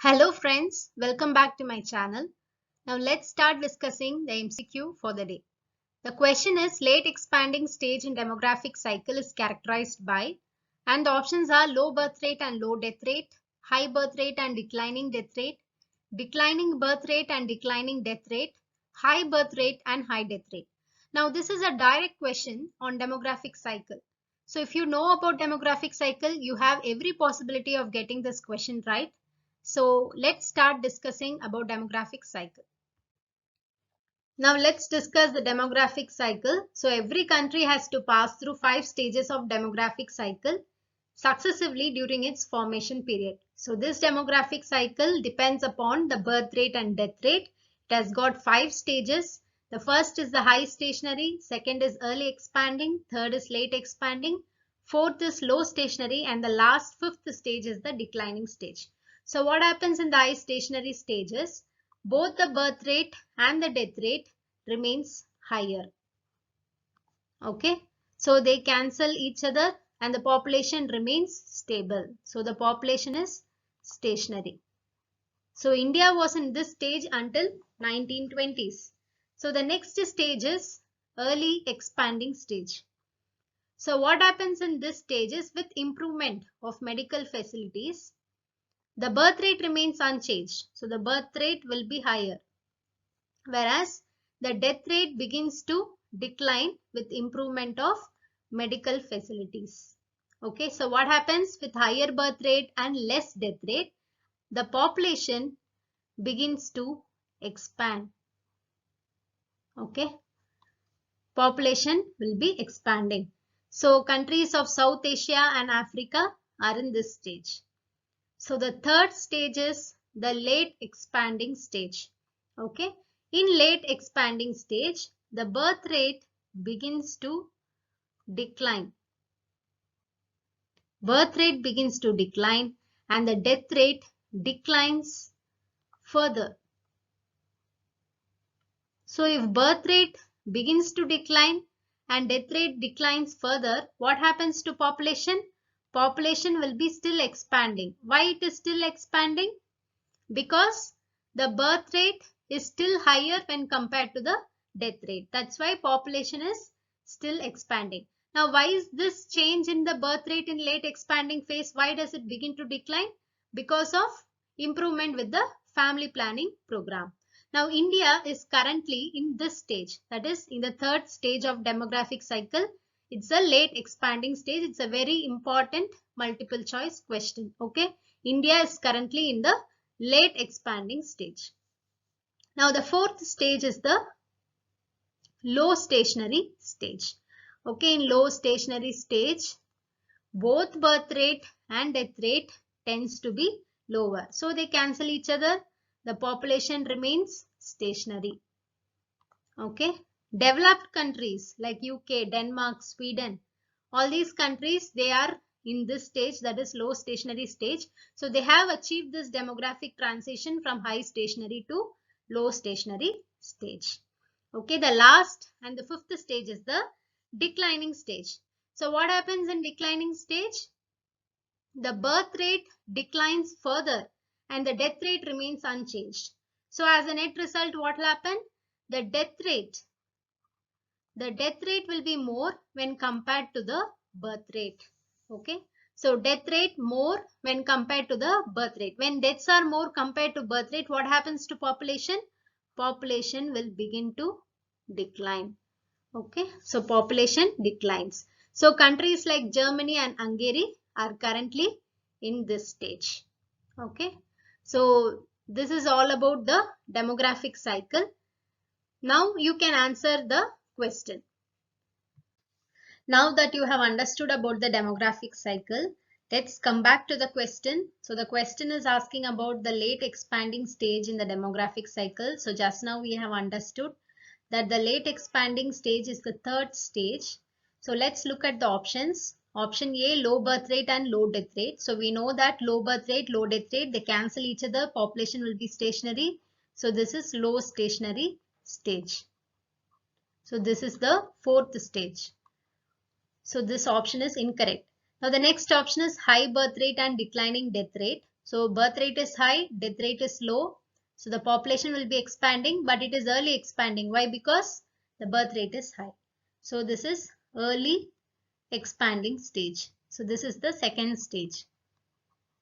Hello friends, welcome back to my channel. Now let's start discussing the MCQ for the day. The question is late expanding stage in demographic cycle is characterized by, and the options are low birth rate and low death rate, high birth rate and declining death rate, declining birth rate and declining death rate, high birth rate and high death rate. Now this is a direct question on demographic cycle. So if you know about demographic cycle, you have every possibility of getting this question right. So let's start discussing about demographic cycle. Now let's discuss the demographic cycle. So every country has to pass through 5 stages of demographic cycle successively during its formation period. So this demographic cycle depends upon the birth rate and death rate. It has got 5 stages. The first is the high stationary, second is early expanding, third is late expanding, fourth is low stationary, and the last fifth stage is the declining stage. So what happens in the high stationary stages? Both the birth rate and the death rate remains higher. Okay, so they cancel each other and the population remains stable. So the population is stationary. So India was in this stage until 1920s. So the next stage is early expanding stage. So what happens in this stage is with improvement of medical facilities, the birth rate remains unchanged. So the birth rate will be higher. Whereas the death rate begins to decline with improvement of medical facilities. Okay, so what happens with higher birth rate and less death rate? The population begins to expand. Okay, population will be expanding. So countries of South Asia and Africa are in this stage. So the third stage is the late expanding stage. Okay, in late expanding stage, the birth rate begins to decline. Birth rate begins to decline and the death rate declines further. So if birth rate begins to decline and death rate declines further, what happens to population? Population will be still expanding. Why it is still expanding? Because the birth rate is still higher when compared to the death rate. That's why population is still expanding. Now, why is this change in the birth rate in late expanding phase? Why does it begin to decline? Because of improvement with the family planning program. Now, India is currently in this stage, that is in the third stage of demographic cycle. It's a late expanding stage. It's a very important multiple choice question. Okay, India is currently in the late expanding stage. Now the fourth stage is the low stationary stage. Okay, in low stationary stage, both birth rate and death rate tends to be lower. So they cancel each other. The population remains stationary. Okay, developed countries like UK, Denmark, Sweden, all these countries, they are in this stage, that is low stationary stage. So they have achieved this demographic transition from high stationary to low stationary stage. Okay, the last and the fifth stage is the declining stage. So what happens in declining stage? The birth rate declines further and the death rate remains unchanged. So as a net result, what will happen? The death rate will be more when compared to the birth rate. Okay, so death rate more when compared to the birth rate. When deaths are more compared to birth rate, what happens to population? Population will begin to decline. Okay, so population declines. So countries like Germany and Hungary are currently in this stage. Okay, so this is all about the demographic cycle. Now you can answer the question. Now that you have understood about the demographic cycle, let's come back to the question. So the question is asking about the late expanding stage in the demographic cycle. So just now we have understood that the late expanding stage is the third stage. So let's look at the options. Option A, low birth rate and low death rate. So we know that low birth rate, low death rate, they cancel each other. Population will be stationary. So this is low stationary stage. So this is the fourth stage. So this option is incorrect. Now the next option is high birth rate and declining death rate. So birth rate is high, death rate is low. So the population will be expanding, but it is early expanding. Why? Because the birth rate is high. So this is early expanding stage. So this is the second stage.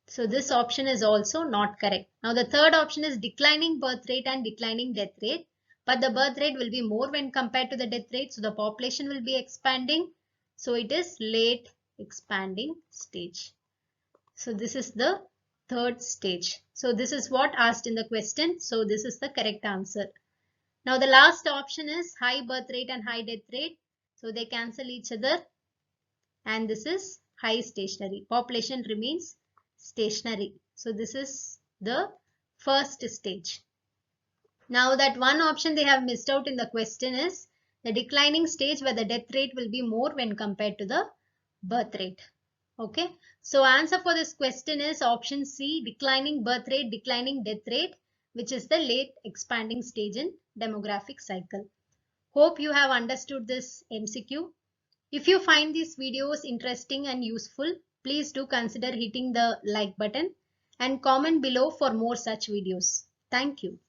So this option is also not correct. Now the third option is declining birth rate and declining death rate. But the birth rate will be more when compared to the death rate. So the population will be expanding. So it is late expanding stage. So this is the third stage. So this is what asked in the question. So this is the correct answer. Now the last option is high birth rate and high death rate. So they cancel each other. And this is high stationary. Population remains stationary. So this is the first stage. Now that one option they have missed out in the question is the declining stage where the death rate will be more when compared to the birth rate. Okay. So answer for this question is option C, declining birth rate, declining death rate, which is the late expanding stage in demographic cycle. Hope you have understood this MCQ. If you find these videos interesting and useful, please do consider hitting the like button and comment below for more such videos. Thank you.